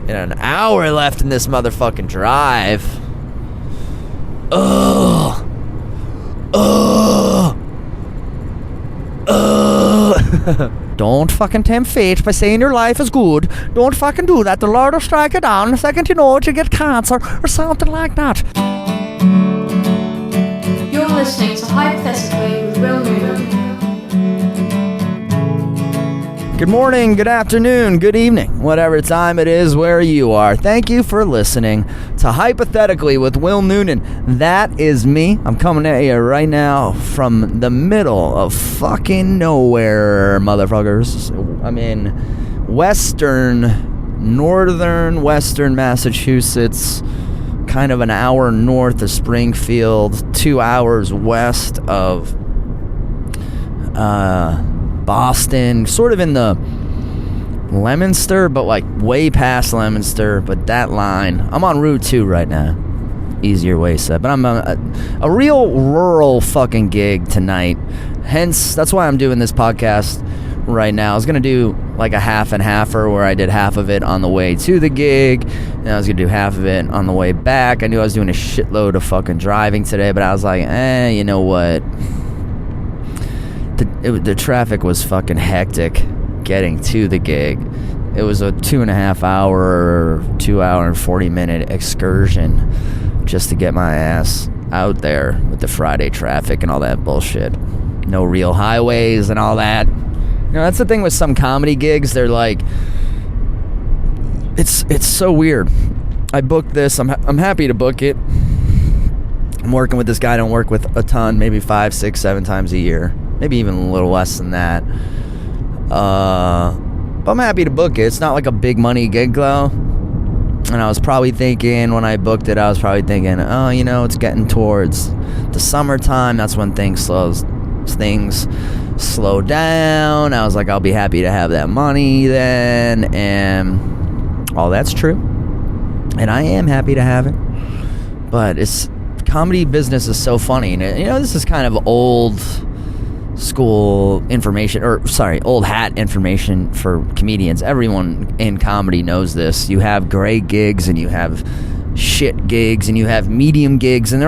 And an hour left in this motherfucking drive. Ugh. Don't fucking tempt fate by saying your life is good. Don't fucking do that. The Lord will strike you down. The second you know it, you get cancer or something like that. You're listening to Hypothetically with Will Newman. Good morning, good afternoon, good evening, whatever time it is where you are. Thank you for listening to Hypothetically with Will Noonan. That is me. I'm coming at you right now from the middle of fucking nowhere, motherfuckers. I'm in northern western Massachusetts, kind of an hour north of Springfield, 2 hours west of Boston, sort of in the Leominster, but like way past Leominster, but that line. I'm on Route 2 right now. Easier way said. But I'm a real rural fucking gig tonight. Hence, that's why I'm doing this podcast right now. I was going to do like a half and halfer where I did half of it on the way to the gig, and I was going to do half of it on the way back. I knew I was doing a shitload of fucking driving today, but I was like, you know what? The traffic was fucking hectic getting to the gig. It was a 2.5 hour, 2 hour and 40 minute excursion just to get my ass out there with the Friday traffic and all that bullshit. No real highways and all that. You know, that's the thing with some comedy gigs. They're like, it's so weird. I booked this. I'm happy to book it. I'm working with this guy I don't work with a ton, maybe 5, 6, 7 times a year. Maybe even a little less than that. But I'm happy to book it. It's not like a big money gig though. And I was probably thinking, when I booked it, oh, you know, it's getting towards the summertime. That's when things slow down. I was like, I'll be happy to have that money then. And all that's true. And I am happy to have it. But comedy business is so funny. And, you know, this is kind of old school information, old hat information for comedians. Everyone in comedy knows this. You have great gigs and you have shit gigs and you have medium gigs, and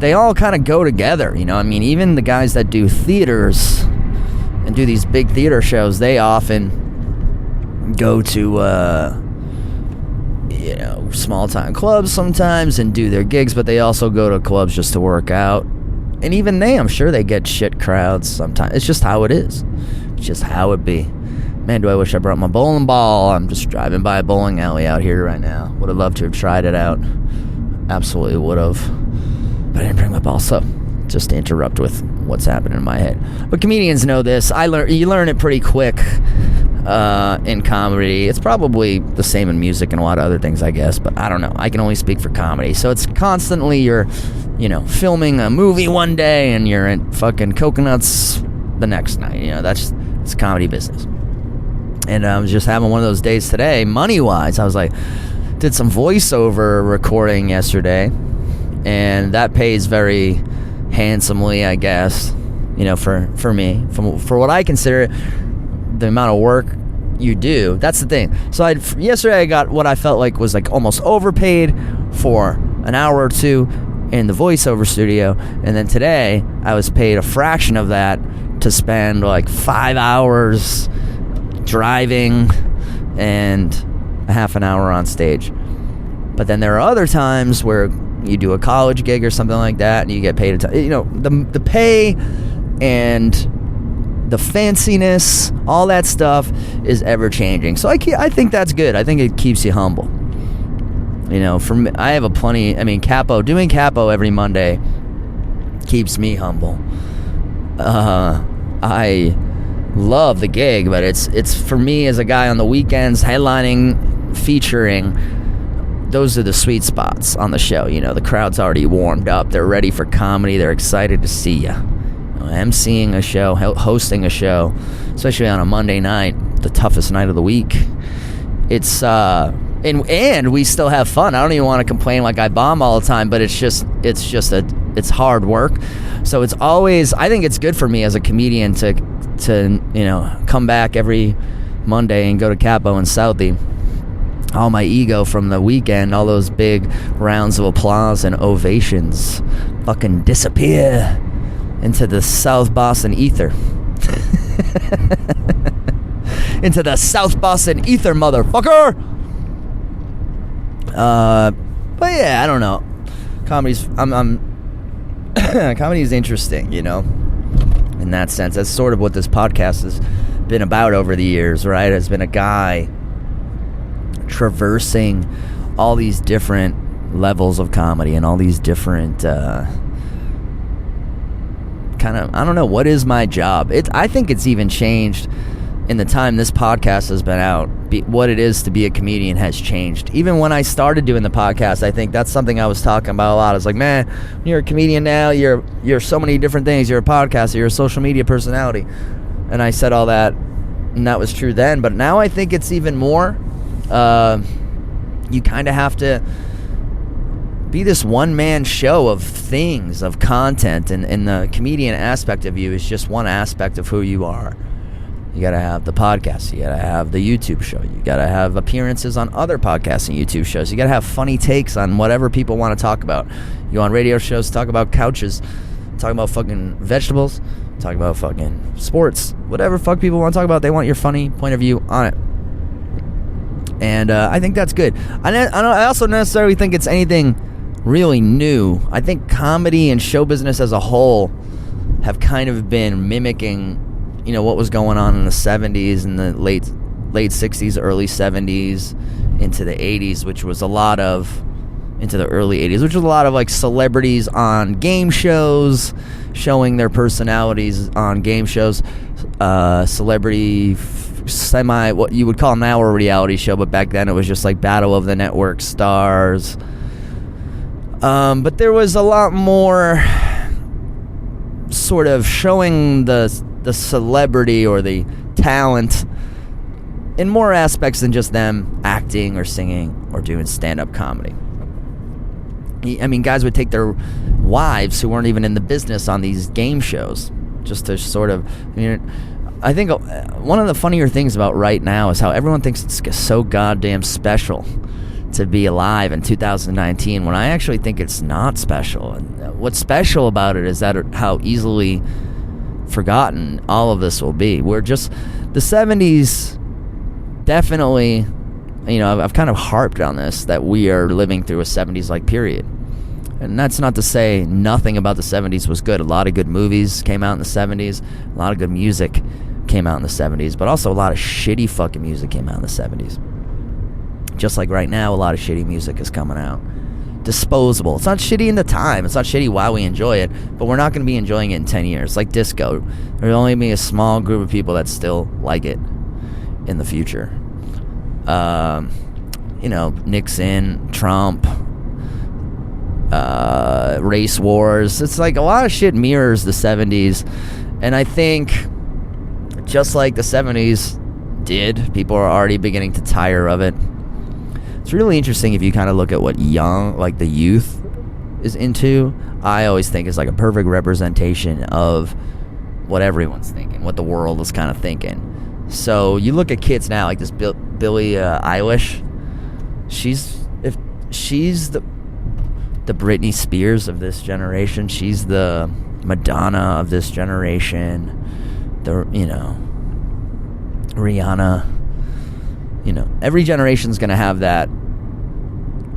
they all kind of go together, you know. I mean, even the guys that do theaters and do these big theater shows, they often go to small time clubs sometimes and do their gigs, but they also go to clubs just to work out. And even I'm sure they get shit crowds sometimes. It's just how it is. It's just how it be. Man, do I wish I brought my bowling ball. I'm just driving by a bowling alley out here right now. Would have loved to have tried it out. Absolutely would have. But I didn't bring my ball, so just to interrupt with what's happening in my head. But comedians know this. You learn it pretty quick in comedy. It's probably the same in music and a lot of other things, I guess. But I don't know. I can only speak for comedy. So it's constantly you're filming a movie one day and you're in fucking Coconuts the next night. You know, it's comedy business. And I was just having one of those days today, money-wise. I was like, did some voiceover recording yesterday, and that pays very handsomely, I guess, you know, for me, for what I consider the amount of work you do. That's the thing. So yesterday I got what I felt like was like almost overpaid for an hour or two in the voiceover studio, and then today I was paid a fraction of that to spend like 5 hours driving and a half an hour on stage. But then there are other times where you do a college gig or something like that and you get paid the pay and the fanciness, all that stuff is ever changing. So I think that's good. I think it keeps you humble. You know, I have doing capo every Monday keeps me humble. I love the gig, but it's for me as a guy on the weekends, headlining, featuring, those are the sweet spots on the show. You know, the crowd's already warmed up. They're ready for comedy. They're excited to see you. MCing a show, hosting a show, especially on a Monday night, the toughest night of the week. It's and we still have fun. I don't even want to complain like I bomb all the time, but it's hard work. So it's always, I think it's good for me as a comedian to come back every Monday and go to Capo and Southie all my ego from the weekend, all those big rounds of applause and ovations fucking disappear into the South Boston ether. Into the South Boston ether, motherfucker! But yeah, I don't know. Comedy's comedy's interesting, you know, in that sense. That's sort of what this podcast has been about over the years, right? It's been a guy traversing all these different levels of comedy and all these different kind of, I don't know, what is my job? I think it's even changed in the time this podcast has been out. What it is to be a comedian has changed. Even when I started doing the podcast, I think that's something I was talking about a lot. I was like, man, you're a comedian now, you're so many different things. You're a podcaster, you're a social media personality. And I said all that, and that was true then. But now I think it's even more. You kind of have to be this one-man show of things, of content, and the comedian aspect of you is just one aspect of who you are. You gotta have the podcast, you gotta have the YouTube show, you gotta have appearances on other podcasts and YouTube shows, you gotta have funny takes on whatever people want to talk about. You go on radio shows, talk about couches, talk about fucking vegetables, talk about fucking sports, whatever fuck people want to talk about, they want your funny point of view on it. And I think that's good. I also necessarily think it's anything really new. I think comedy and show business as a whole have kind of been mimicking, you know, what was going on in the 70s and the late 60s, early 70s into the 80s, which was a lot of, into the early 80s, which was a lot of like celebrities on game shows, showing their personalities on game shows, celebrity what you would call now a reality show, but back then it was just like Battle of the Network Stars. But there was a lot more sort of showing the celebrity or the talent in more aspects than just them acting or singing or doing stand-up comedy. I mean, guys would take their wives who weren't even in the business on these game shows just to sort of, you know, I think one of the funnier things about right now is how everyone thinks it's so goddamn special to be alive in 2019, when I actually think it's not special. And what's special about it is that how easily forgotten all of this will be. We're just, the 70s definitely, you know, I've kind of harped on this, that we are living through a 70s like period. And that's not to say nothing about the 70s was good. A lot of good movies came out in the 70s, a lot of good music came out in the 70s, but also a lot of shitty fucking music came out in the 70s. Just like right now, a lot of shitty music is coming out. Disposable. It's not shitty in the time. It's not shitty while we enjoy it, but we're not going to be enjoying it in 10 years. Like disco. There'll only be a small group of people that still like it in the future. You know, Nixon, Trump, race wars. It's like a lot of shit mirrors the 70s. And I think just like the 70s did, people are already beginning to tire of it. It's really interesting if you kind of look at what young, like the youth is into. I always think it's like a perfect representation of what everyone's thinking, what the world is kind of thinking. So you look at kids now, like this Billie Eilish. She's the Britney Spears of this generation. She's the Madonna of this generation. You know, Rihanna. You know, every generation's gonna have that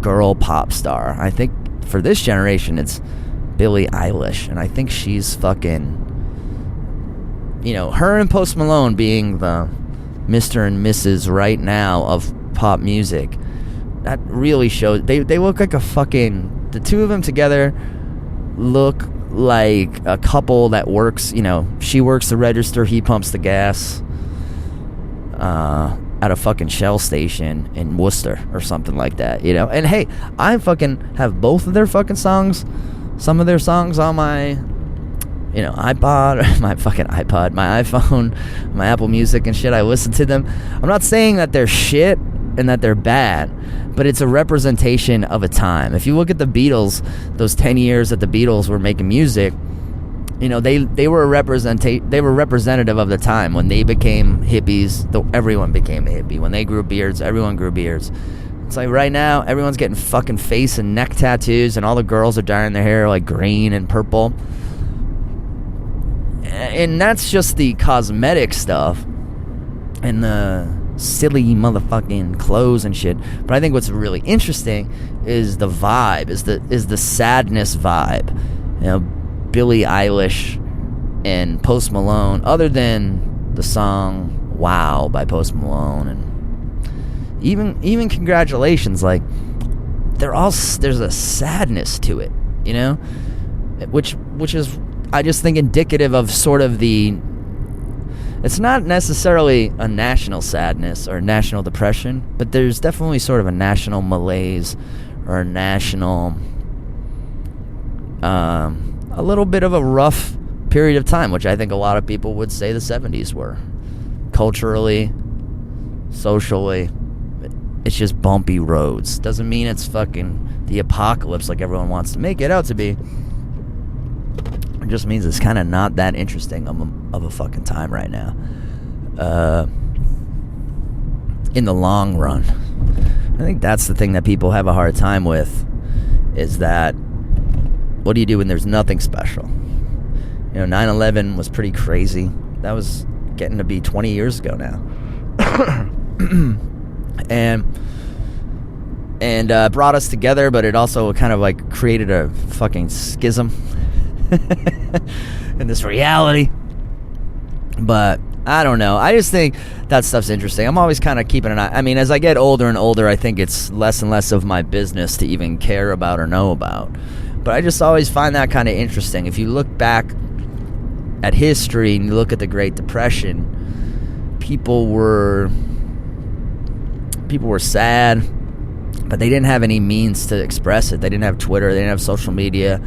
girl pop star. I think for this generation it's Billie Eilish, and I think she's fucking, you know, her and Post Malone being the Mr. and Mrs. right now of pop music. That really shows, they look like a fucking, the two of them together look like a couple that works, you know, she works the register, he pumps the gas at a fucking Shell station in Worcester or something like that, you know. And hey, I fucking have both of their fucking songs, some of their songs on my, you know, iPod, my fucking iPod, my iPhone, my Apple Music and shit. I listen to them. I'm not saying that they're shit and that they're bad, but it's a representation of a time. If you look at the Beatles, those 10 years that the Beatles were making music, you know, they were representative of the time. When they became hippies, everyone became a hippie. When they grew beards, everyone grew beards. It's like right now, everyone's getting fucking face and neck tattoos, and all the girls are dyeing their hair like green and purple. And that's just the cosmetic stuff and the silly motherfucking clothes and shit. But I think what's really interesting is the vibe, is the sadness vibe. You know, Billie Eilish and Post Malone, other than the song Wow by Post Malone, and even Congratulations, like there's a sadness to it, you know, which is, I just think, indicative of sort of it's not necessarily a national sadness or national depression, but there's definitely sort of a national malaise or a national a little bit of a rough period of time, which I think a lot of people would say the 70s were. Culturally, socially, it's just bumpy roads. Doesn't mean it's fucking the apocalypse like everyone wants to make it out to be. It just means it's kind of not that interesting of a fucking time right now. In the long run. I think that's the thing that people have a hard time with, is that what do you do when there's nothing special? You know, 9/11 was pretty crazy. That was getting to be 20 years ago now. and brought us together, but it also kind of like created a fucking schism in this reality. But I don't know. I just think that stuff's interesting. I'm always kind of keeping an eye. I mean, as I get older and older, I think it's less and less of my business to even care about or know about. But I just always find that kind of interesting. If you look back at history and you look at the Great Depression, people were sad, but they didn't have any means to express it. They didn't have Twitter. They didn't have social media.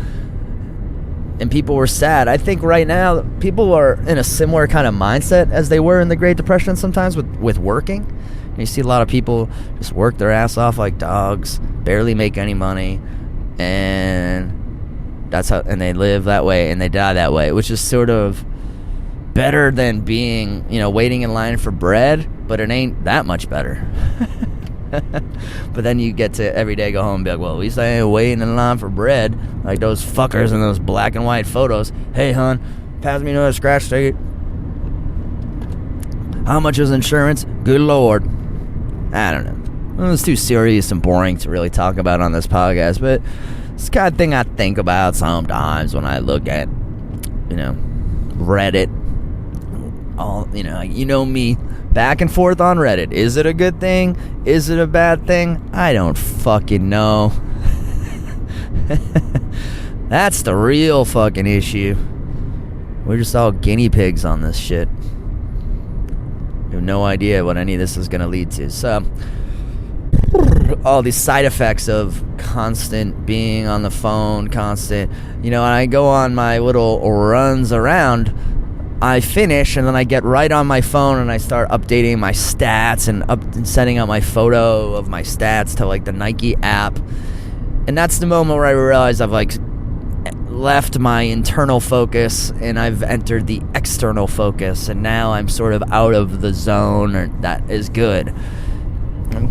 And people were sad. I think right now people are in a similar kind of mindset as they were in the Great Depression sometimes with working. And you see a lot of people just work their ass off like dogs, barely make any money, and and they live that way and they die that way, which is sort of better than being, you know, waiting in line for bread, but it ain't that much better. But then you get to every day go home and be like, well, at least I ain't waiting in line for bread like those fuckers in those black and white photos. Hey, hon, pass me another scratch ticket. How much is insurance? Good Lord. I don't know. Well, it's too serious and boring to really talk about on this podcast, but it's the kind of thing I think about sometimes when I look at, you know, Reddit. All, you know me, back and forth on Reddit. Is it a good thing? Is it a bad thing? I don't fucking know. That's the real fucking issue. We're just all guinea pigs on this shit. We have no idea what any of this is going to lead to. So, all these side effects of constant being on the phone, constant, and I go on my little runs around, I finish, and then I get right on my phone and I start updating my stats and setting up my photo of my stats to like the Nike app. And that's the moment where I realize I've like left my internal focus and I've entered the external focus, and now I'm sort of out of the zone, or that is good.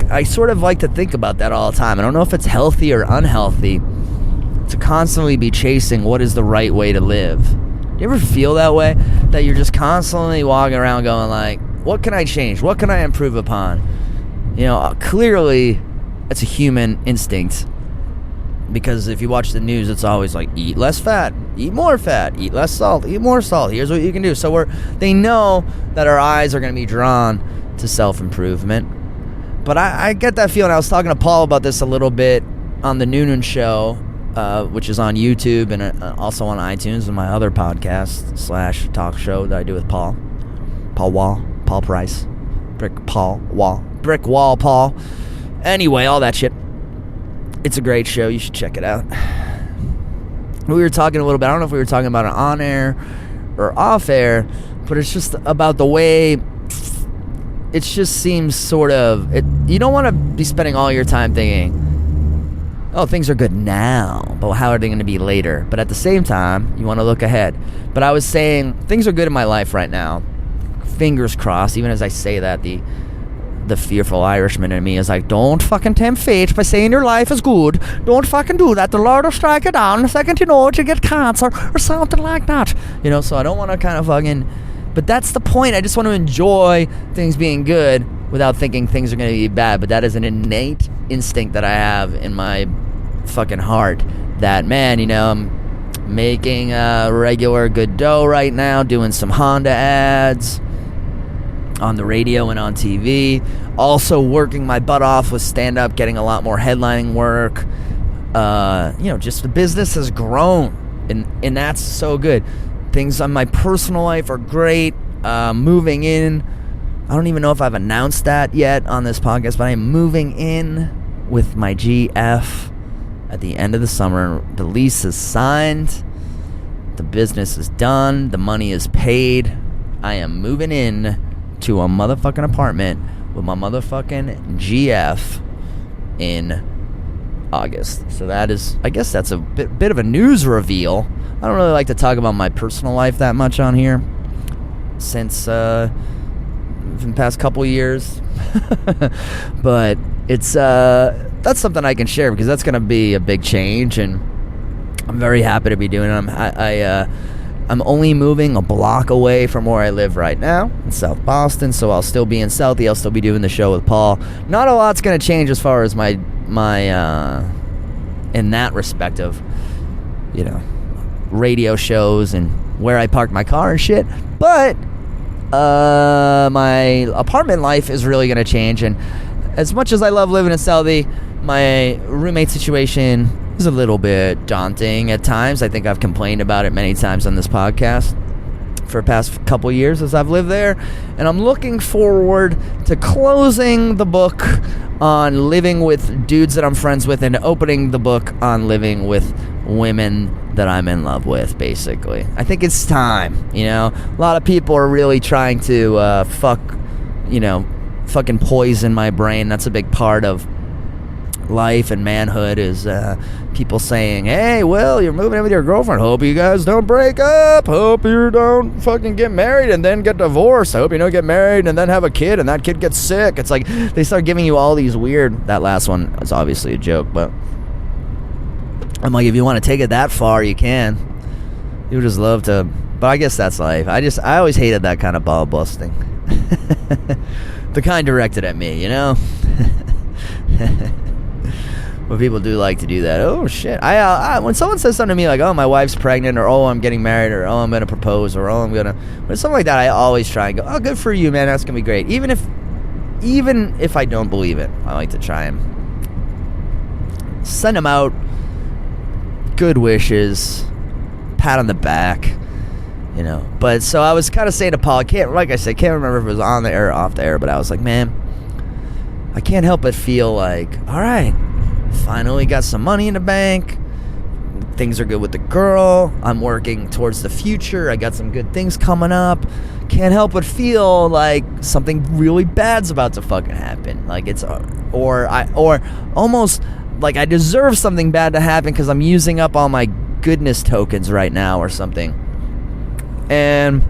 I sort of like to think about that all the time. I don't know if it's healthy or unhealthy to constantly be chasing what is the right way to live. You ever feel that way? That you're just constantly walking around going like, what can I change? What can I improve upon? Clearly it's a human instinct. Because if you watch the news, it's always like, eat less fat, eat more fat, eat less salt, eat more salt. Here's what you can do. So they know that our eyes are going to be drawn to self-improvement. But I get that feeling. I was talking to Paul about this a little bit on the Noonan Show, which is on YouTube and also on iTunes and my other podcast / talk show that I do with Paul Price, Brick Wall Paul. Anyway, all that shit. It's a great show. You should check it out. We were talking a little bit. I don't know if we were talking about it on air or off air, but it's just about the way it just seems sort of... you don't want to be spending all your time thinking, oh, things are good now, but how are they going to be later? But at the same time, you want to look ahead. But I was saying, things are good in my life right now. Fingers crossed. Even as I say that, the the fearful Irishman in me is like, don't fucking tempt fate by saying your life is good. Don't fucking do that. The Lord will strike you down. The second you know it, you get cancer or something like that. You know, so I don't want to kind of fucking... But that's the point. I just want to enjoy things being good without thinking things are going to be bad. But that is an innate instinct that I have in my fucking heart that, man, you know, I'm making regular good dough right now, doing some Honda ads on the radio and on TV. Also working my butt off with stand-up, getting a lot more headlining work. You know, just the business has grown, and that's so good. Things on my personal life are great. Moving in. I don't even know if I've announced that yet on this podcast, but I'm moving in with my GF at the end of the summer. The lease is signed. The business is done. The money is paid. I am moving in to a motherfucking apartment with my motherfucking GF in August. So that is, I guess that's a bit of a news reveal. I don't really like to talk about my personal life that much on here since in the past couple years. But it's that's something I can share because that's going to be a big change, and I'm very happy to be doing it. I'm only moving a block away from where I live right now in South Boston, so I'll still be in Southie. I'll still be doing the show with Paul. Not a lot's going to change as far as my in that respect of, you know, radio shows and where I park my car and shit. But my apartment life is really going to change, and as much as I love living in Southie, my roommate situation is a little bit daunting at times. I think I've complained about it many times on this podcast for the past couple years as I've lived there, and I'm looking forward to closing the book on living with dudes that I'm friends with and opening the book on living with women that I'm in love with, basically. I think it's time, you know? A lot of people are really trying to fucking poison my brain. That's a big part of life and manhood is people saying, hey, Will, you're moving in with your girlfriend. Hope you guys don't break up. Hope you don't fucking get married and then get divorced. I hope you don't get married and then have a kid and that kid gets sick. It's like they start giving you all these weird... That last one is obviously a joke, but I'm like, if you want to take it that far, you can. You would just love to... But I guess that's life. I always hated that kind of ball busting. The kind directed at me, you know? But people do like to do that. Oh shit! I when someone says something to me like, "Oh, my wife's pregnant," or "Oh, I'm getting married," or "Oh, I'm gonna propose," or "Oh, I'm gonna," when something like that, I always try and go, "Oh, good for you, man. That's gonna be great." Even if I don't believe it, I like to try and send them out good wishes, pat on the back, you know. But so I was kind of saying to Paul, can't remember if it was on the air or off the air, but I was like, man, I can't help but feel like, all right, finally got some money in the bank. Things are good with the girl. I'm working towards the future. I got some good things coming up. Can't help but feel like something really bad's about to fucking happen. Like it's, or almost like I deserve something bad to happen because I'm using up all my goodness tokens right now or something. And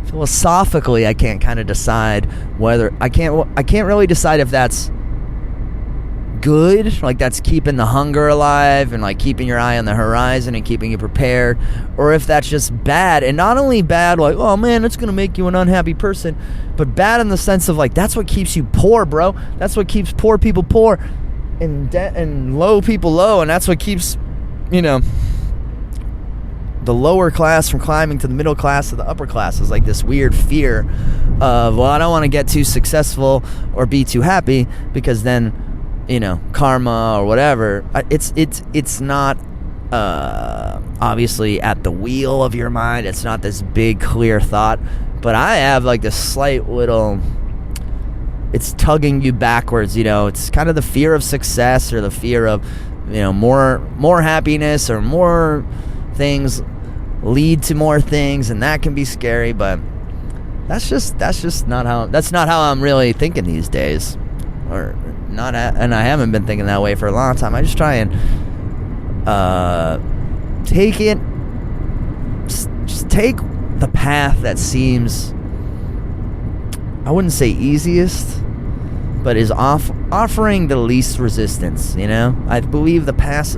philosophically, I can't kind of decide whether I can't really decide if that's good, like that's keeping the hunger alive and like keeping your eye on the horizon and keeping you prepared, or if that's just bad. And not only bad like, oh man, that's gonna make you an unhappy person, but bad in the sense of like that's what keeps you poor, bro. That's what keeps poor people poor and low people low, and that's what keeps, you know, the lower class from climbing to the middle class to the upper class. Is like this weird fear of, well, I don't want to get too successful or be too happy because then, you know, karma or whatever. It's not obviously at the wheel of your mind. It's not this big clear thought, but I have like this slight little, it's tugging you backwards, you know. It's kind of the fear of success or the fear of, you know, more happiness or more things lead to more things, and that can be scary, but that's just not how I'm really thinking these days. Or not, and I haven't been thinking that way for a long time. I just try and take the path that seems I wouldn't say easiest, but is offering the least resistance, you know? I believe the path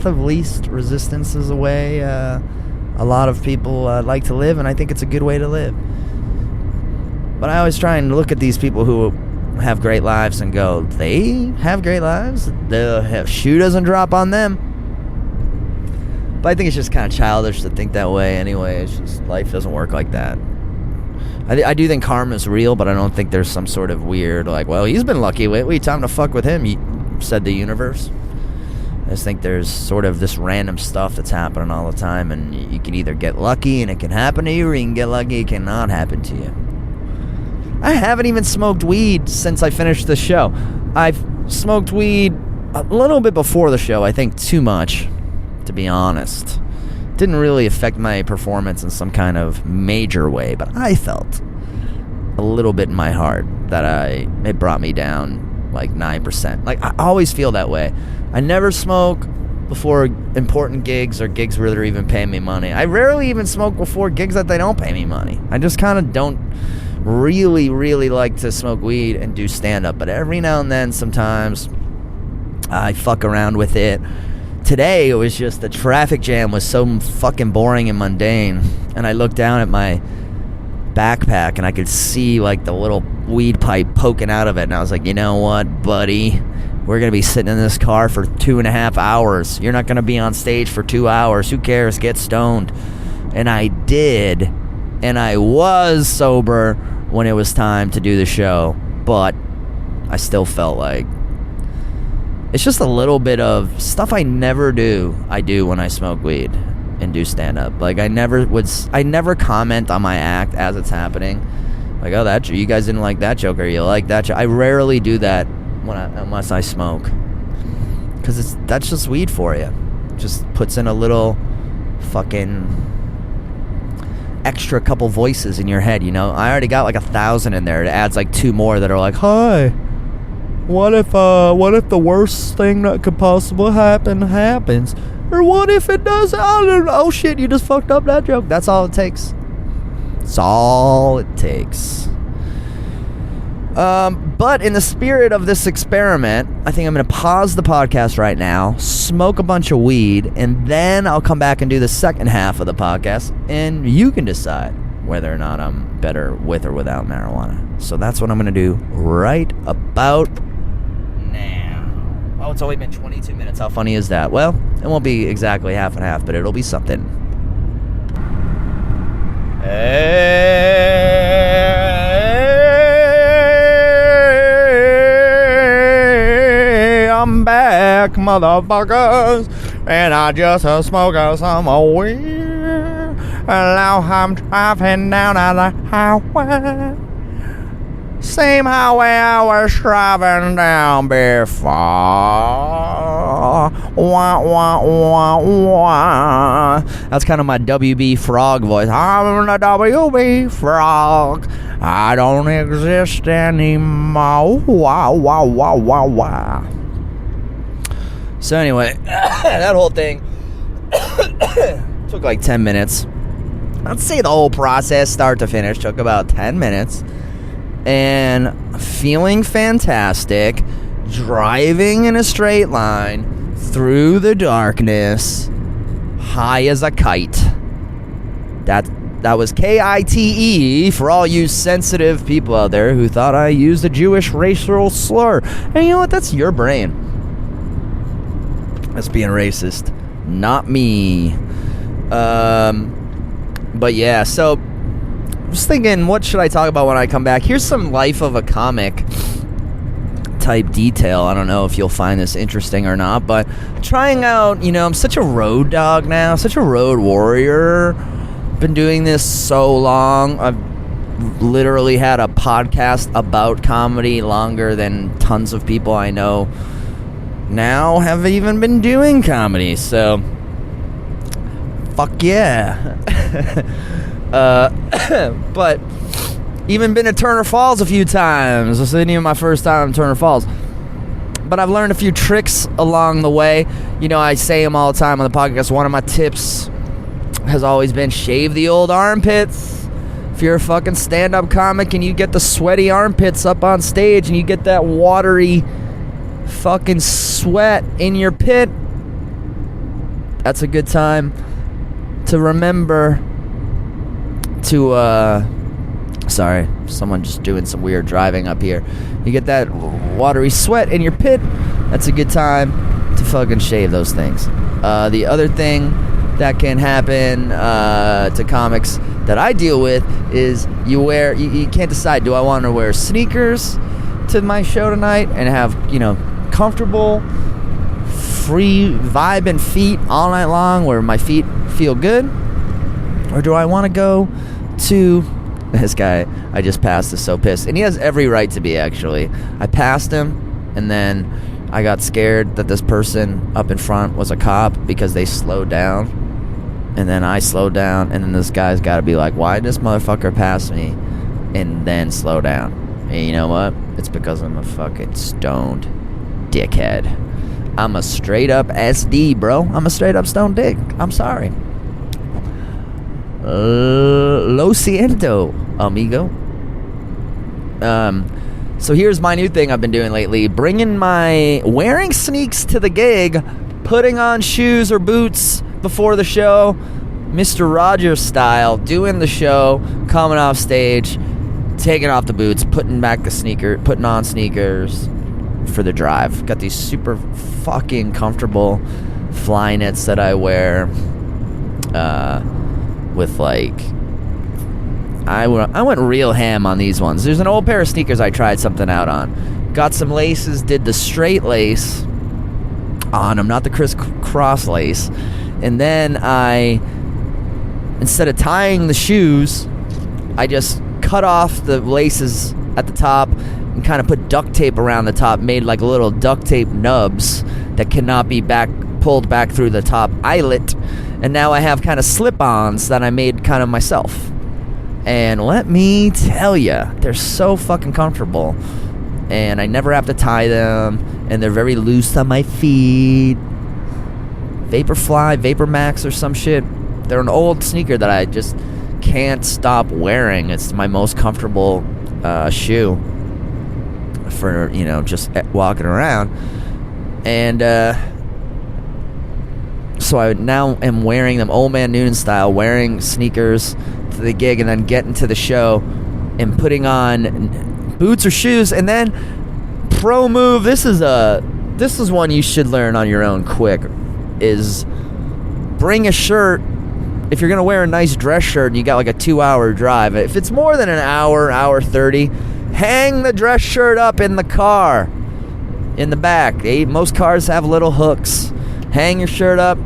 of least resistance is a way a lot of people like to live, and I think it's a good way to live. But I always try and look at these people who have great lives and go, they have great lives? The shoe doesn't drop on them. But I think it's just kind of childish to think that way anyway. It's just, life doesn't work like that. I do think karma's real, but I don't think there's some sort of weird, like, well, he's been lucky lately, time to fuck with him, said the universe. I just think there's sort of this random stuff that's happening all the time, and you can either get lucky and it can happen to you, or you can get lucky it cannot happen to you. I haven't even smoked weed since I finished the show. I've smoked weed a little bit before the show, I think too much, to be honest. Didn't really affect my performance in some kind of major way, but I felt a little bit in my heart that it brought me down like 9%. Like, I always feel that way. I never smoke before important gigs or gigs where they're even paying me money. I rarely even smoke before gigs that they don't pay me money. I just kind of don't really, really like to smoke weed and do stand-up, but every now and then, sometimes, I fuck around with it. Today, it was just the traffic jam was so fucking boring and mundane, and I looked down at my backpack, and I could see, like, the little weed pipe poking out of it, and I was like, you know what, buddy? We're going to be sitting in this car for 2.5 hours. You're not going to be on stage for 2 hours. Who cares? Get stoned. And I did, and I was sober when it was time to do the show, but I still felt like it's just a little bit of stuff I never do. I do when I smoke weed and do stand-up. Like, I never comment on my act as it's happening. Like, oh, you guys didn't like that joke, or you like that joke. I rarely do that unless I smoke, because that's just weed for you. Just puts in a little fucking extra couple voices in your head, you know? I already got like 1,000 in there. It adds like 2 more that are like, hi, what if the worst thing that could possibly happen happens? Or what if it does? Oh shit, you just fucked up that joke. That's all it takes. That's all it takes. But in the spirit of this experiment, I think I'm going to pause the podcast right now, smoke a bunch of weed, and then I'll come back and do the second half of the podcast, and you can decide whether or not I'm better with or without marijuana. So that's what I'm going to do right about now. Oh, it's only been 22 minutes. How funny is that? Well, it won't be exactly half and half, but it'll be something. Hey, I'm back, motherfuckers, and I just smoked some weed. Now I'm driving down the highway, same highway I was driving down before. Wah, wah, wah, wah. That's kind of my WB Frog voice. I'm the WB Frog. I don't exist anymore. Wah, wah, wah, wah, wah. So anyway, that whole thing took like 10 minutes. I'd say the whole process, start to finish, took about 10 minutes. And feeling fantastic, driving in a straight line through the darkness, high as a kite. That was K-I-T-E for all you sensitive people out there who thought I used a Jewish racial slur. And you know what? That's your brain. That's being racist. Not me. But yeah, so I was thinking, what should I talk about when I come back? Here's some life of a comic type detail. I don't know if you'll find this interesting or not, but trying out, I'm such a road dog now, such a road warrior. Been doing this so long. I've literally had a podcast about comedy longer than tons of people I know now have even been doing comedy, so fuck yeah. But even been to Turner Falls a few times. This isn't even my first time in Turner Falls, but I've learned a few tricks along the way. I say them all the time on the podcast. One of my tips has always been shave the old armpits. If you're a fucking stand-up comic and you get the sweaty armpits up on stage and you get that watery fucking sweat in your pit, that's a good time to remember to, sorry, someone just doing some weird driving up here. You get that watery sweat in your pit, that's a good time to fucking shave those things. The other thing that can happen to comics that I deal with is you can't decide, do I want to wear sneakers to my show tonight and have, comfortable, free vibing feet all night long where my feet feel good? Or do I want to go to... This guy I just passed is so pissed. And he has every right to be, actually. I passed him, and then I got scared that this person up in front was a cop because they slowed down. And then I slowed down, and then this guy's got to be like, why did this motherfucker pass me and then slow down? And you know what? It's because I'm a fucking stoned dickhead. I'm a straight up SD, bro. I'm a straight up stoned dick. I'm sorry. Lo siento, amigo. So here's my new thing I've been doing lately. Wearing sneaks to the gig, putting on shoes or boots before the show, Mr. Rogers style, doing the show, coming off stage, taking off the boots, putting on sneakers for the drive. Got these super fucking comfortable Flyknits that I wear, with I went real ham on these ones. There's an old pair of sneakers I tried something out on. Got some laces, did the straight lace on them, not the crisscross lace. And then instead of tying the shoes, I just cut off the laces at the top and kind of put duct tape around the top, made like little duct tape nubs that cannot be pulled back through the top eyelet. And now I have kind of slip-ons that I made kind of myself. And let me tell you, they're so fucking comfortable. And I never have to tie them. And they're very loose on my feet. Vaporfly, Vapor Max or some shit. They're an old sneaker that I just can't stop wearing. It's my most comfortable shoe for, just walking around. And so I now am wearing them old man Noonan style, wearing sneakers to the gig and then getting to the show and putting on boots or shoes. And then pro move, this is one you should learn on your own quick, is bring a shirt. If you're gonna wear a nice dress shirt and you got like a 2-hour drive, if it's more than an hour 30, hang the dress shirt up in the car, in the back. Most cars have little hooks. Hang your shirt up,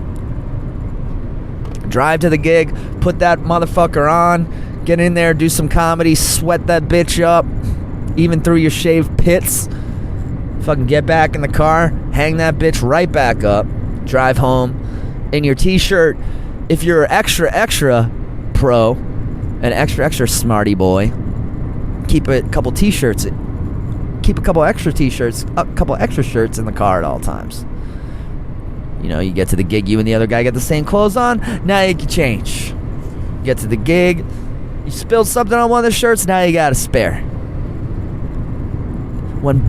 drive to the gig, put that motherfucker on, get in there, do some comedy, sweat that bitch up, even through your shaved pits. Fucking get back in the car, hang that bitch right back up, drive home in your t-shirt. If you're extra pro, an extra smarty boy, keep a couple extra t-shirts, a couple extra shirts in the car at all times. You get to the gig, you and the other guy get the same clothes on, now you can change. You get to the gig, you spilled something on one of the shirts, now you got a spare. When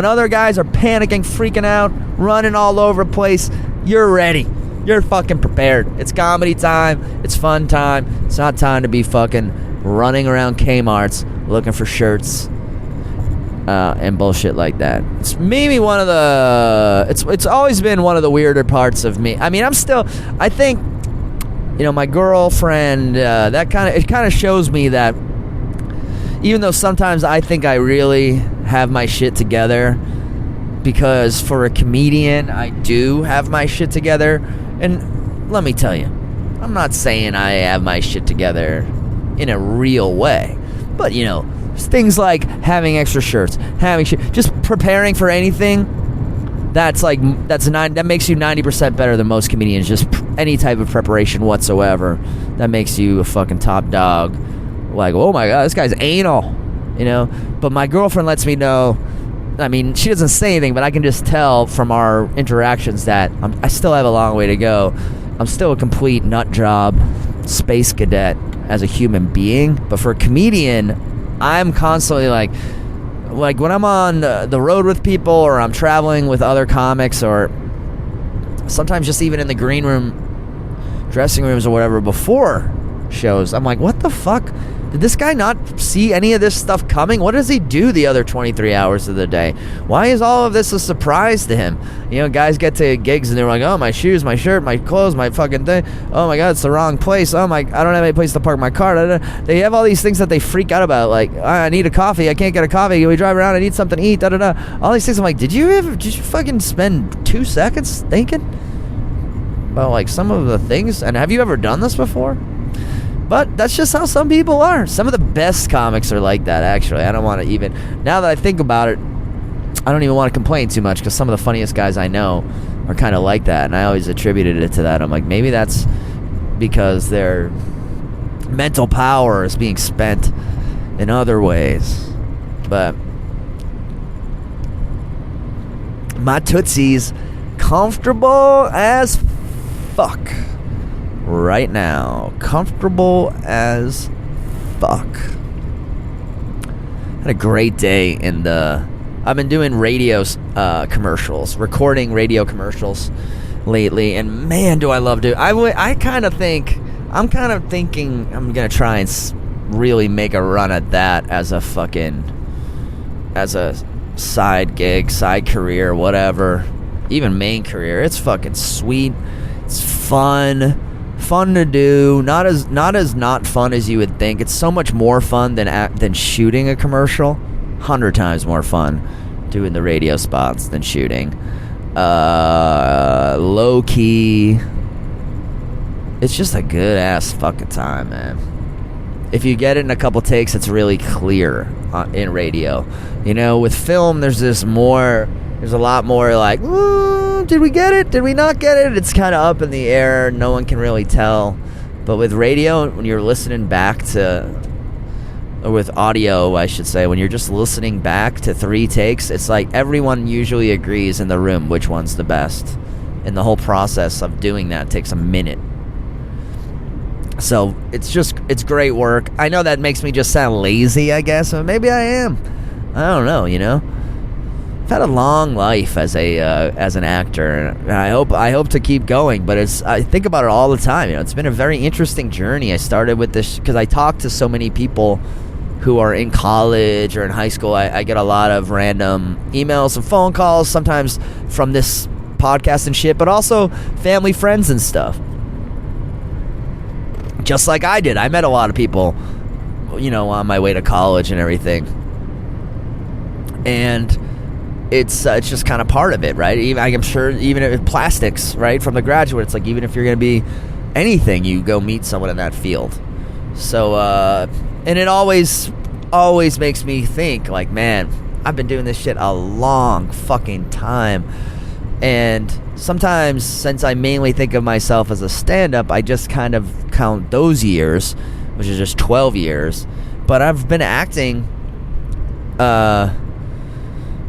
other guys are panicking, freaking out, running all over the place, you're ready. You're fucking prepared. It's comedy time. It's fun time. It's not time to be fucking running around Kmart's looking for shirts and bullshit like that. It's maybe one of the... It's always been one of the weirder parts of me. I mean, I think, my girlfriend, it kind of shows me that even though sometimes I think I really have my shit together, because for a comedian, I do have my shit together. And let me tell you, I'm not saying I have my shit together in a real way. But, things like having extra shirts, just preparing for anything, that makes you 90% better than most comedians. Just any type of preparation whatsoever, that makes you a fucking top dog. Like, oh my God, this guy's anal, But my girlfriend lets me know. I mean, she doesn't say anything, but I can just tell from our interactions that I still have a long way to go. I'm still a complete nut job, space cadet, as a human being. But for a comedian, I'm constantly like when I'm on the road with people, or I'm traveling with other comics, or sometimes just even in the green room, dressing rooms or whatever before shows, I'm like, what the fuck? Did this guy not see any of this stuff coming? What does he do the other 23 hours of the day? Why is all of this a surprise to him? You know, guys get to gigs and they're like, oh, my shoes, my shirt, my clothes, my fucking thing. Oh my God, it's the wrong place. Oh my, I don't have any place to park my car. They have all these things that they freak out about. Like, I need a coffee. I can't get a coffee. Can we drive around? I need something to eat. All these things. I'm like, did you fucking spend 2 seconds thinking about like some of the things? And have you ever done this before? But that's just how some people are. Some of the best comics are like that, actually. I don't want to even... Now that I think about it, I don't even want to complain too much, because some of the funniest guys I know are kind of like that, and I always attributed it to that. I'm like, maybe that's because their mental power is being spent in other ways. But my tootsie's comfortable as fuck right now. Comfortable as fuck. Had a great day I've been doing radio commercials, recording radio commercials lately, and man, do I love doing. I'm kind of thinking I'm gonna try and really make a run at that as a side gig, side career, whatever, even main career. It's fucking sweet. It's fun to do. Not as not fun as you would think. It's so much more fun than shooting a commercial. 100 times more fun doing the radio spots than shooting. Low key, it's just a good ass fucking time, man. If you get it in a couple takes, it's really clear in radio. You know, with film, there's a lot more like, did we get it? Did we not get it? It's kind of up in the air. No one can really tell. But with radio, when you're listening back or with audio, I should say, when you're just listening back to 3 takes, it's like everyone usually agrees in the room which one's the best. And the whole process of doing that takes a minute. So it's great work. I know that makes me just sound lazy, I guess. Or maybe I am. I don't know, you know. I've had a long life as an actor, and I hope to keep going. But I think about it all the time. You know, it's been a very interesting journey. I started with this because I talk to so many people who are in college or in high school. I get a lot of random emails and phone calls, sometimes from this podcast and shit, but also family, friends, and stuff. Just like I did. I met a lot of people, you know, on my way to college and everything. And it's just kind of part of it, right? I'm sure even if plastics, right, from the graduate, it's like even if you're going to be anything, you go meet someone in that field. So, and it always makes me think, like, man, I've been doing this shit a long fucking time. And sometimes, since I mainly think of myself as a stand-up, I just kind of count those years, which is just 12 years. But I've been acting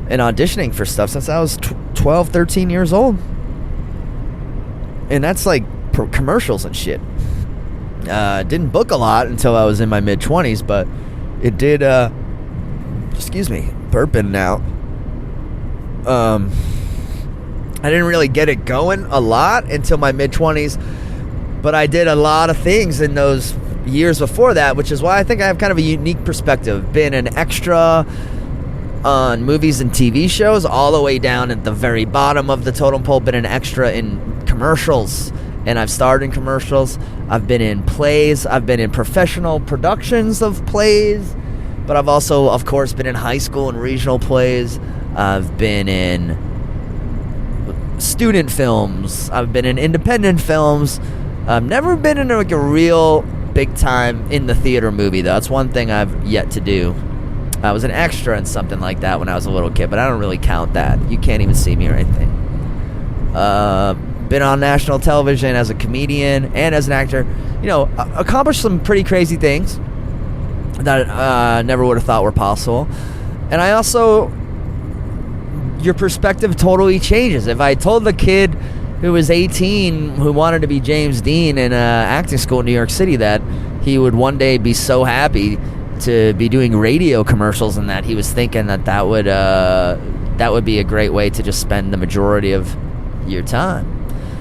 and auditioning for stuff since I was 12, 13 years old. And that's like commercials and shit. Didn't book a lot until I was in my mid-20s, but it did, excuse me, burping now. I didn't really get it going a lot until my mid-20s, but I did a lot of things in those years before that, which is why I think I have kind of a unique perspective. Been an extra on movies and TV shows, all the way down at the very bottom of the totem pole. Been an extra in commercials, and I've starred in commercials. I've been in plays. I've been in professional productions of plays, but I've also, of course, been in high school and regional plays. I've been in student films. I've been in independent films. I've never been in like a real big time in the theater movie, though. That's one thing I've yet to do. I was an extra in something like that when I was a little kid, but I don't really count that. You can't even see me or anything. Been on national television as a comedian and as an actor. You know, accomplished some pretty crazy things that I never would have thought were possible. And I also, your perspective totally changes. If I told the kid who was 18 who wanted to be James Dean in acting school in New York City that he would one day be so happy to be doing radio commercials, and that he was thinking that would be a great way to just spend the majority of your time.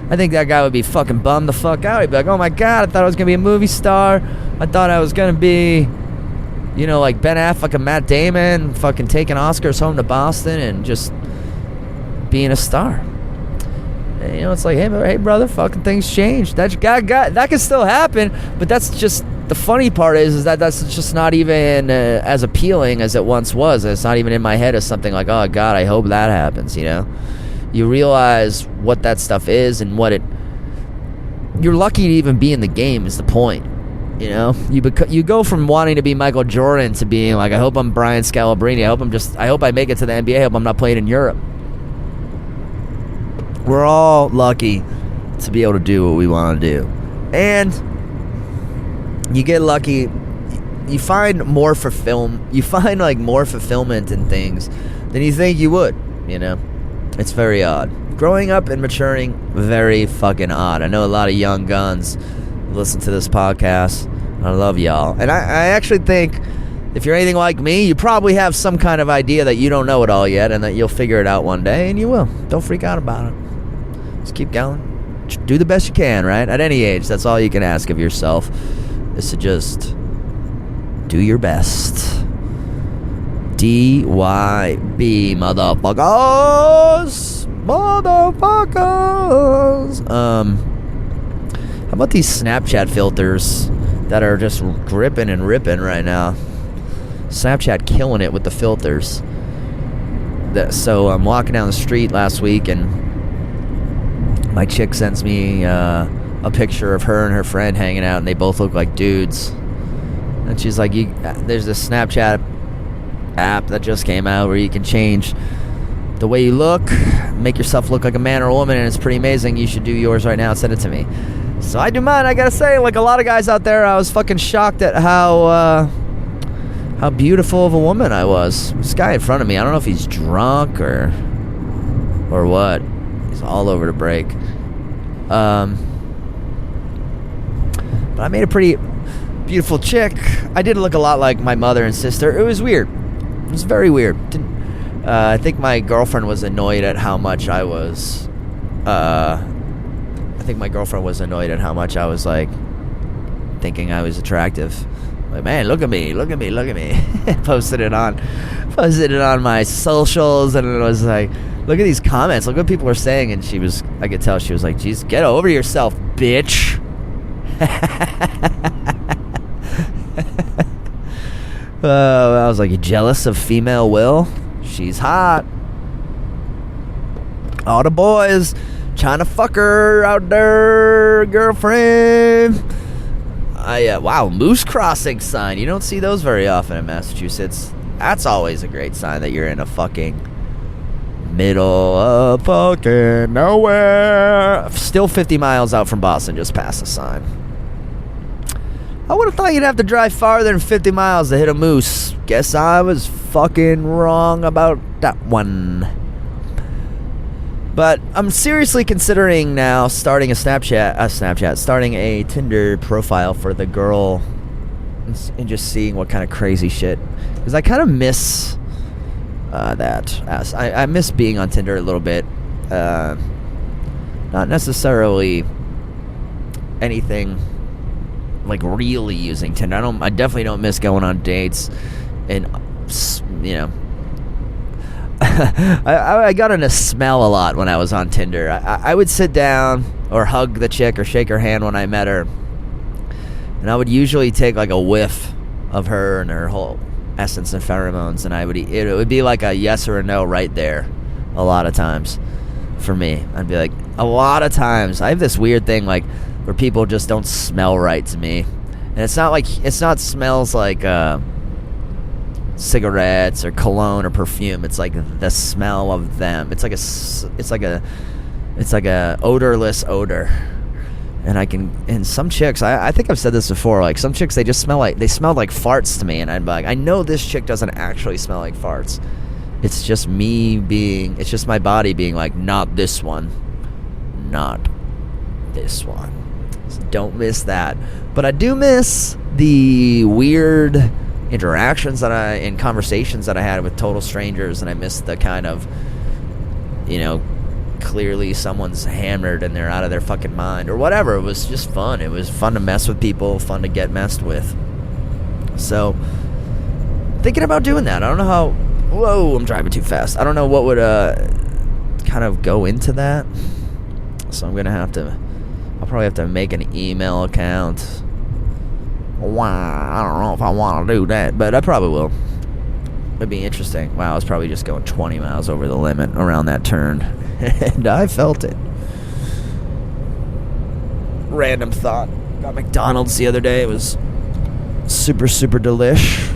I think that guy would be fucking bummed the fuck out. He'd be like, oh my God, I thought I was going to be a movie star. I thought I was going to be, like Ben Affleck and Matt Damon, fucking taking Oscars home to Boston and just being a star. And, it's like, hey brother, fucking things change. That can still happen, but that's just, the funny part is that that's just not even as appealing as it once was. It's not even in my head as something like, oh God, I hope that happens, You realize what that stuff is and you're lucky to even be in the game is the point. You go from wanting to be Michael Jordan to being like, I hope I'm Brian Scalabrine. I hope I make it to the NBA. I hope I'm not playing in Europe. We're all lucky to be able to do what we want to do. And you get lucky. You find more more fulfillment in things than you think you would, It's very odd. Growing up and maturing, very fucking odd. I know a lot of young guns listen to this podcast. I love y'all. And I actually think if you're anything like me, you probably have some kind of idea that you don't know it all yet and that you'll figure it out one day, and you will. Don't freak out about it. Just keep going. Do the best you can, right? At any age, that's all you can ask of yourself, is to just do your best. DYB, motherfuckers. How about these Snapchat filters that are just gripping and ripping right now? Snapchat killing it with the filters. So I'm walking down the street last week, and my chick sends me a picture of her and her friend hanging out, and they both look like dudes. And she's like, there's this Snapchat app that just came out where you can change the way you look, make yourself look like a man or a woman, and it's pretty amazing. You should do yours right now and send it to me. So I do mine. I gotta say, like a lot of guys out there, I was fucking shocked at how beautiful of a woman I was. This guy in front of me, I don't know if he's drunk or what. He's all over the break. But I made a pretty beautiful chick. I did look a lot like my mother and sister. It was weird. It was very weird. I think my girlfriend was annoyed at how much I was like thinking I was attractive. Like, man, look at me. Posted it on my socials, and it was like, look at these comments. Look what people are saying. And I could tell she was like, geez, get over yourself, bitch. I was like, you jealous of female Will? She's hot. All the boys trying to fuck her out there, girlfriend. Wow, moose crossing sign. You don't see those very often in Massachusetts. That's always a great sign that you're in a fucking middle of fucking nowhere. Still 50 miles out from Boston, just past the sign. I would have thought you'd have to drive farther than 50 miles to hit a moose. Guess I was fucking wrong about that one. But I'm seriously considering now starting starting a Tinder profile for the girl and just seeing what kind of crazy shit. Because I kind of miss that. I miss being on Tinder a little bit. Not necessarily anything like really using Tinder. I definitely don't miss going on dates, and I got in a smell a lot when I was on Tinder. I would sit down or hug the chick or shake her hand when I met her, and I would usually take like a whiff of her and her whole essence and pheromones, and it would be like a yes or a no right there. A lot of times for me, I'd be like, a lot of times I have this weird thing like where people just don't smell right to me, and it's not smells like cigarettes or cologne or perfume. It's like the smell of them. It's like a odorless odor. And some chicks, I think I've said this before, like some chicks, they smell like farts to me, and I'm like, I know this chick doesn't actually smell like farts. It's just my body being like, not this one. not this one. So don't miss that. But I do miss the weird interactions and conversations that I had with total strangers, and I miss the kind of, clearly someone's hammered and they're out of their fucking mind or whatever. It was just fun. It was fun to mess with people, fun to get messed with. So, thinking about doing that. I don't know how... Whoa, I'm driving too fast. I don't know what would kind of go into that. So I'm going to I'll probably have to make an email account. Wow, I don't know if I want to do that, but I probably will. It'd be interesting. Wow, I was probably just going 20 miles over the limit around that turn. And I felt it. Random thought. Got McDonald's the other day. It was super, super delish.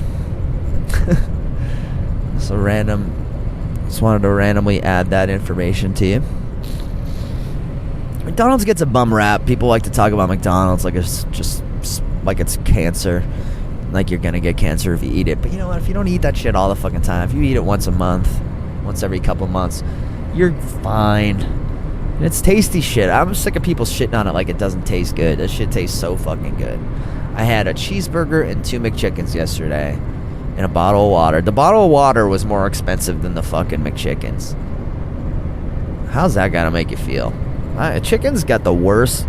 So random. Just wanted to randomly add that information to you. McDonald's gets a bum rap. People like to talk about McDonald's like it's just like it's cancer. Like you're gonna get cancer if you eat it. But you know what? If you don't eat that shit all the fucking time, if you eat it once a month, once every couple months, you're fine. And it's tasty shit. I'm sick of people shitting on it like it doesn't taste good. That shit tastes so fucking good. I had a cheeseburger and 2 McChickens yesterday and a bottle of water. The bottle of water was more expensive than the fucking McChickens. How's that gonna make you feel? Chickens got the worst.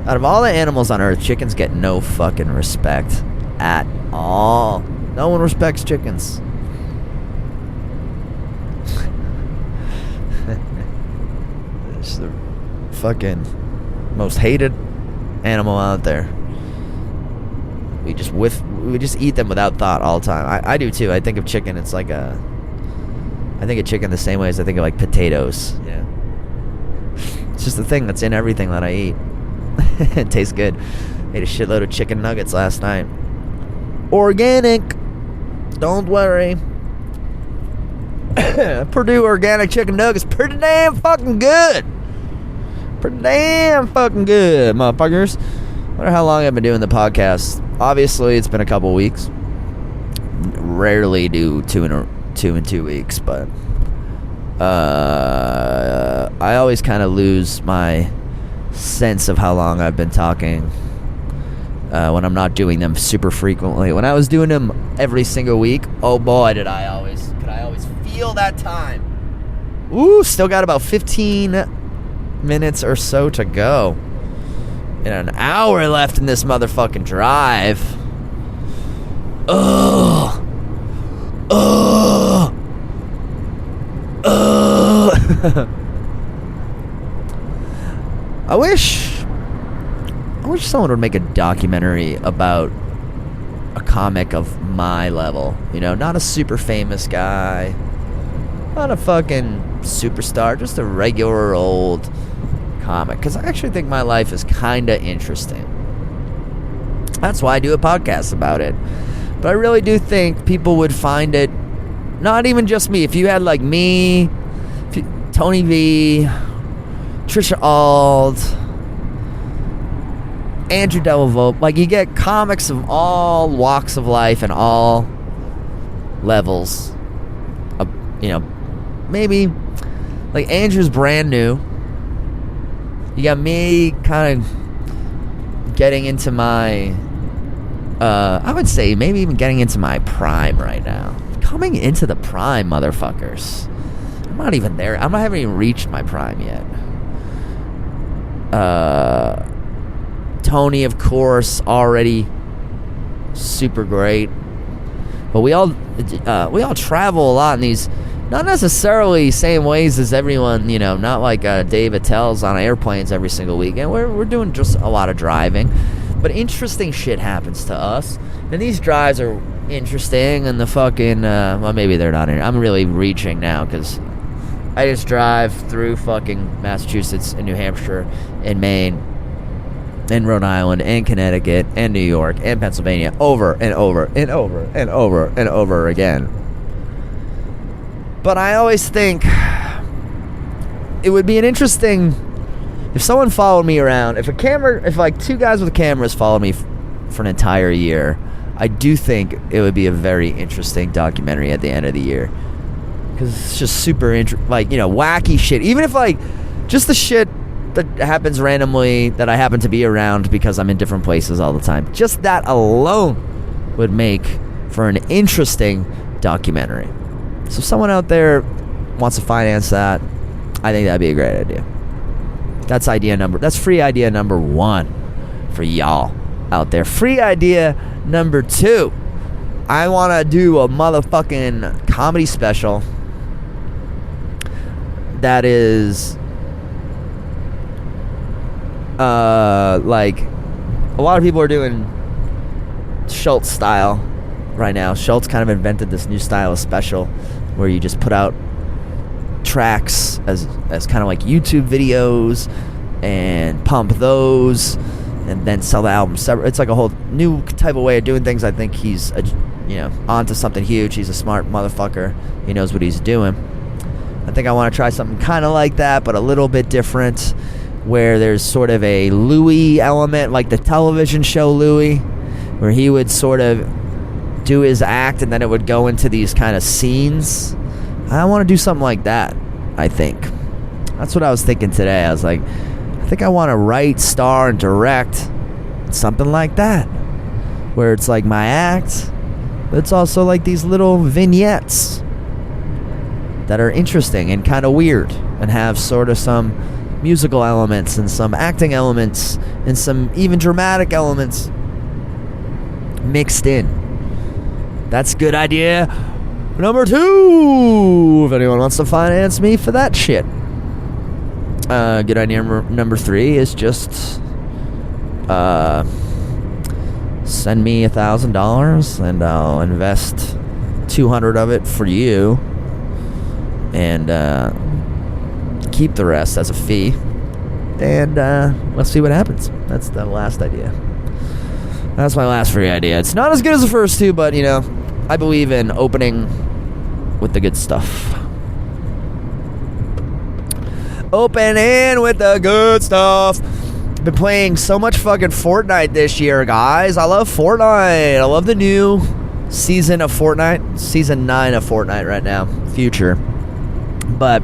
Out of all the animals on earth, chickens get no fucking respect at all. No one respects chickens. It's the fucking most hated animal out there. We just eat them without thought all the time. I do too. I think of chicken, I think of chicken the same way as I think of like potatoes. Yeah. It's just the thing that's in everything that I eat. It tastes good. Ate a shitload of chicken nuggets last night. Organic. Don't worry. Purdue organic chicken nuggets. Pretty damn fucking good. Pretty damn fucking good, motherfuckers. I wonder how long I've been doing the podcast. Obviously, it's been a couple weeks. Rarely do 2 in 2 weeks, but I always kind of lose my sense of how long I've been talking when I'm not doing them super frequently. When I was doing them every single week, oh boy, could I always feel that time. Ooh, still got about 15 minutes or so to go. And an hour left in this motherfucking drive. Ugh. Ugh. Ugh. I wish someone would make a documentary about a comic of my level. Not a super famous guy. Not a fucking superstar. Just a regular old comic. Because I actually think my life is kind of interesting. That's why I do a podcast about it. But I really do think people would find it, not even just me. If you had like me, Tony V, Trisha Ald, Andrew Delvoe, like you get comics of all walks of life and all levels. Maybe like Andrew's brand new. You got me kind of getting into my, I would say maybe even getting into my prime right now. Coming into the prime, motherfuckers. I'm not even there. I haven't even reached my prime yet. Tony, of course, already super great. But we all travel a lot in these, not necessarily same ways as everyone, not like Dave Attell's on airplanes every single weekend. We're doing just a lot of driving. But interesting shit happens to us. And these drives are interesting, and the fucking, well, maybe they're not. I'm really reaching now, because I just drive through fucking Massachusetts and New Hampshire and Maine and Rhode Island and Connecticut and New York and Pennsylvania over and over and over and over and over again. But I always think it would be an interesting, if someone followed me around, if like 2 guys with cameras followed me for an entire year, I do think it would be a very interesting documentary at the end of the year. Because it's just super, wacky shit. Even if, like, just the shit that happens randomly that I happen to be around because I'm in different places all the time. Just that alone would make for an interesting documentary. So if someone out there wants to finance that, I think that'd be a great idea. That's free idea number 1 for y'all out there. Free idea number 2. I want to do a motherfucking comedy special that is like a lot of people are doing Schultz style right now. Schultz kind of invented this new style of special where you just put out tracks as kind of like YouTube videos and pump those and then sell the album separate. It's like a whole new type of way of doing things. I think he's onto something huge. He's a smart motherfucker. He knows what he's doing. I think I want to try something kind of like that, but a little bit different, where there's sort of a Louis element, like the television show Louis, where he would sort of do his act and then it would go into these kind of scenes. I want to do something like that, I think. That's what I was thinking today. I was like, I think I want to write, star, and direct something like that, where it's like my act, but it's also like these little vignettes that are interesting and kind of weird and have sort of some musical elements and some acting elements and some even dramatic elements mixed in. That's good idea number 2. If anyone wants to finance me for that shit. Good idea number 3 is just send me $1,000 and I'll invest $200 of it for you and keep the rest as a fee, and let's see what happens. That's the last idea. That's my last free idea. It's not as good as the first 2, but I believe in opening with the good stuff. Opening with the good stuff. Been playing so much fucking Fortnite this year, guys. I love Fortnite. I love the new season of Fortnite. Season 9 of Fortnite right now. Future. But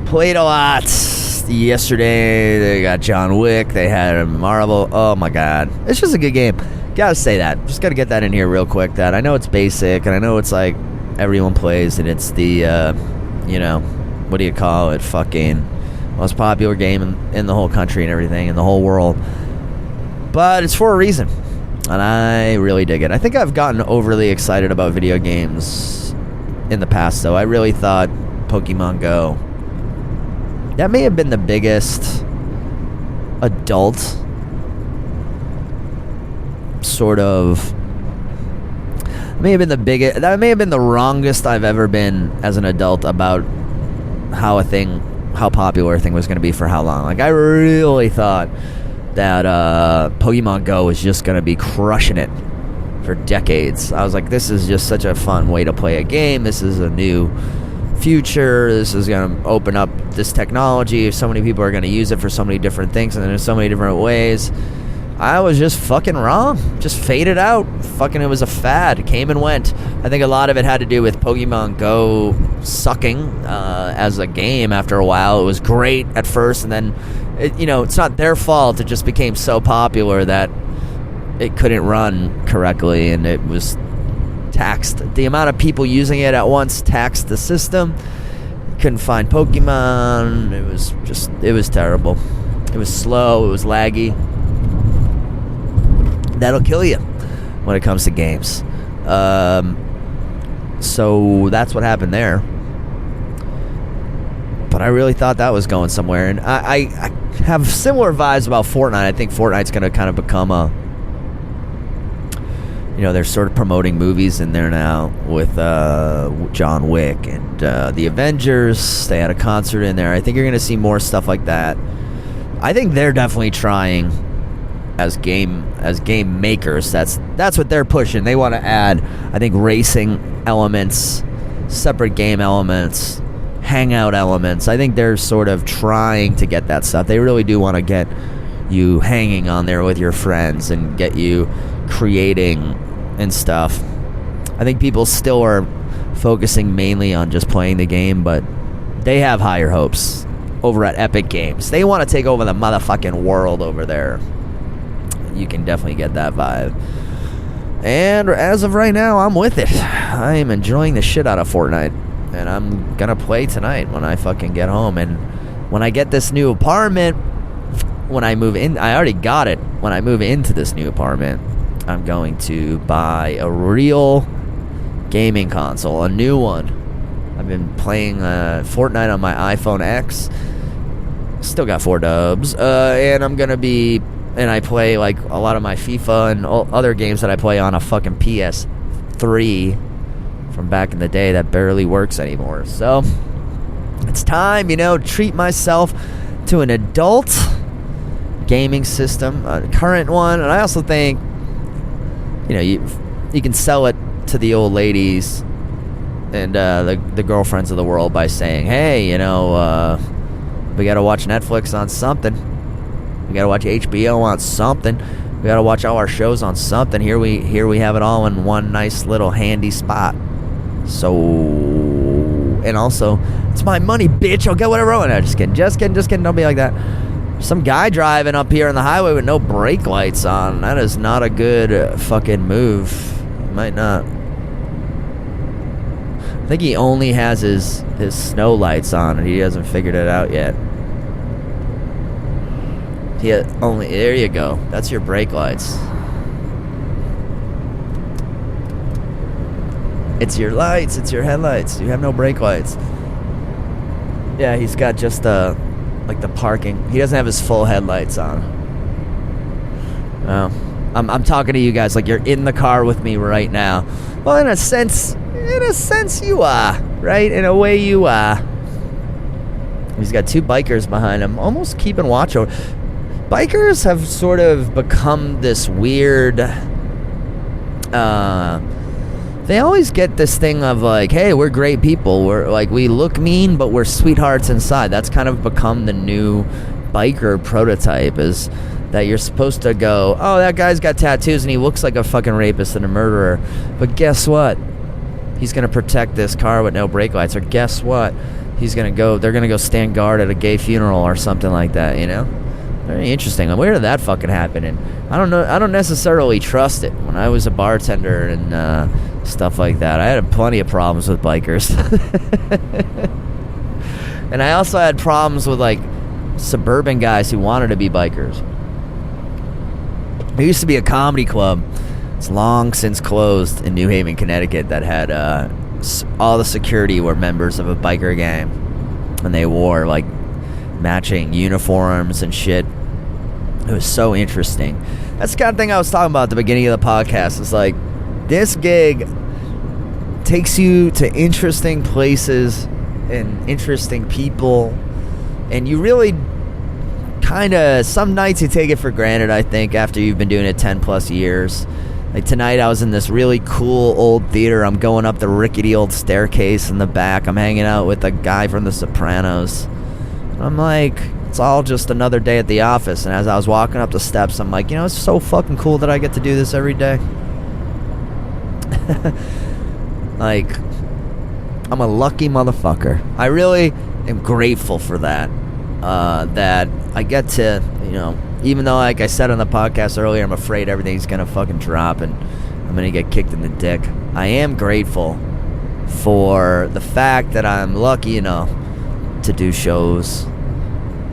played a lot. Yesterday they got John Wick. They had a Marvel. Oh my god. It's just a good game. Gotta say that. Just gotta get that in here real quick. That I know it's basic and I know it's like everyone plays and it's the what do you call it? Fucking most popular game in the whole country and everything, in the whole world. But it's for a reason. And I really dig it. I think I've gotten overly excited about video games in the past, though. I really thought Pokemon Go, that may have been the biggest adult sort of, that may have been the wrongest I've ever been as an adult about how popular a thing was going to be for how long. Like, I really thought that Pokemon Go was just going to be crushing it for decades. I was like, this is just such a fun way to play a game. This is a new future. This is going to open up this technology. So many people are going to use it for so many different things, and there's so many different ways. I was just fucking wrong. Just faded out. Fucking, it was a fad. It came and went. I think a lot of it had to do with Pokemon Go sucking as a game after a while. It was great at first, and then, it's not their fault. It just became so popular that it couldn't run correctly, and it was taxed. The amount of people using it at once taxed the system. Couldn't find Pokemon. It was terrible. It was slow. It was laggy. That'll kill you when it comes to games. So that's what happened there. But I really thought that was going somewhere. And I have similar vibes about Fortnite. I think Fortnite's going to kind of become a... they're sort of promoting movies in there now with John Wick and the Avengers. They had a concert in there. I think you're going to see more stuff like that. I think they're definitely trying... As game makers, that's what they're pushing. They want to add, I think, racing elements, separate game elements, hangout elements. I think they're sort of trying to get that stuff. They really do want to get you hanging on there with your friends and get you creating and stuff. I think people still are focusing mainly on just playing the game, but they have higher hopes. over at Epic Games. They want to take over the motherfucking world over there. You can definitely get that vibe. And as of right now, I'm with it. I am enjoying the shit out of Fortnite. And I'm gonna play tonight when I fucking get home. And when I get this new apartment, when I move in, I already got it. When I move into this new apartment, I'm going to buy a real gaming console, a new one. I've been playing Fortnite on my iPhone X. Still got 4 dubs. And I'm gonna be... And I play, like, a lot of my FIFA and other games that I play on a fucking PS3 from back in the day that barely works anymore. So, it's time, treat myself to an adult gaming system, a current one. And I also think, you can sell it to the old ladies and the girlfriends of the world by saying, hey, we gotta watch Netflix on something. We gotta watch HBO on something. We gotta watch all our shows on something. Here we have it all in one nice little handy spot. So, and also, it's my money, bitch. I'll get whatever I want. No, just kidding. Don't be like that. Some guy driving up here on the highway with no brake lights on. That is not a good fucking move. Might not. I think he only has his snow lights on and he hasn't figured it out yet. There you go. That's your brake lights. It's your lights. It's your headlights. You have no brake lights. Yeah, he's got just the parking. He doesn't have his full headlights on. Oh, I'm talking to you guys like you're in the car with me right now. Well, in a sense you are, right? In a way you are. He's got 2 bikers behind him, almost keeping watch over. Bikers have sort of become this weird, they always get this thing of like, hey, we're great people. We're like, we look mean, but we're sweethearts inside. That's kind of become the new biker prototype, is that you're supposed to go, oh, that guy's got tattoos and he looks like a fucking rapist and a murderer. But guess what? He's going to protect this car with no brake lights. Or guess what? They're going to go stand guard at a gay funeral or something like that, Very interesting. Where did that fucking happen? And I don't know. I don't necessarily trust it. When I was a bartender and stuff like that, I had plenty of problems with bikers. And I also had problems with like suburban guys who wanted to be bikers. There used to be a comedy club. It's long since closed in New Haven, Connecticut, that had all the security were members of a biker gang, and they wore like matching uniforms and shit. It was so interesting. That's the kind of thing I was talking about at the beginning of the podcast. It's like, this gig takes you to interesting places and interesting people, and you really kind of, some nights you take it for granted, I think, after you've been doing it 10 plus years. Like tonight I was in this really cool old theater. I'm going up the rickety old staircase in the back. I'm hanging out with a guy from The Sopranos. I'm like, it's all just another day at the office. And as I was walking up the steps, I'm like, it's so fucking cool that I get to do this every day. Like, I'm a lucky motherfucker. I really am grateful for that. That I get to, even though, like I said on the podcast earlier, I'm afraid everything's gonna fucking drop and I'm gonna get kicked in the dick. I am grateful for the fact that I'm lucky enough to do shows,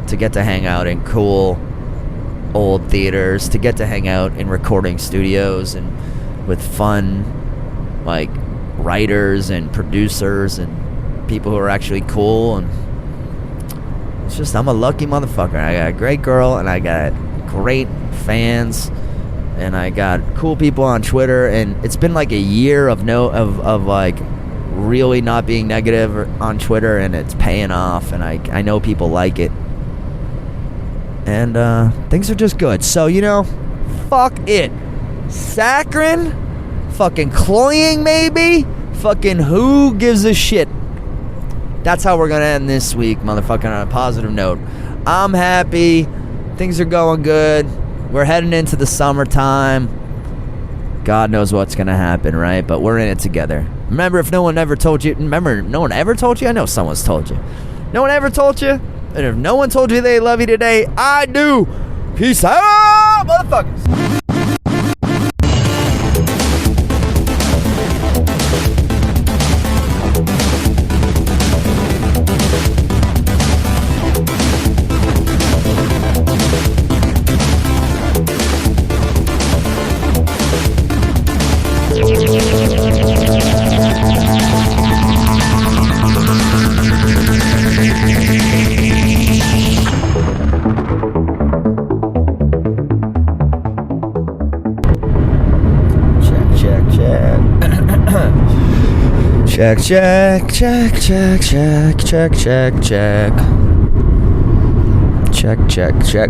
to get to hang out in cool old theaters, to get to hang out in recording studios and with fun, like, writers and producers and people who are actually cool. And it's just, I'm a lucky motherfucker. I got a great girl and I got great fans and I got cool people on Twitter, and it's been like a year of like really not being negative on Twitter, and it's paying off, and I know people like it, and things are just good. So fuck it, saccharin, fucking cloying, maybe, fucking who gives a shit. That's how we're gonna end this week, motherfucking, on a positive note. I'm happy, things are going good, we're heading into the summertime. God knows what's gonna happen, right? But we're in it together. Remember, if no one ever told you, no one ever told you? I know someone's told you. No one ever told you? And if no one told you they love you today, I do. Peace out, motherfuckers. Check, check, check, check, check, check, check, check. Check, check, check.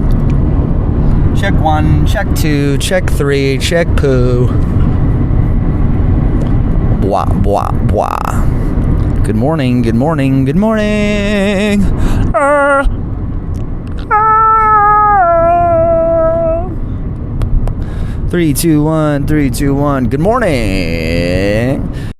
Check 1, check 2, check 3, check poo. Blah, blah, blah. Good morning, good morning, good morning. 3, 2, 1, 3, 2, 1. Good morning.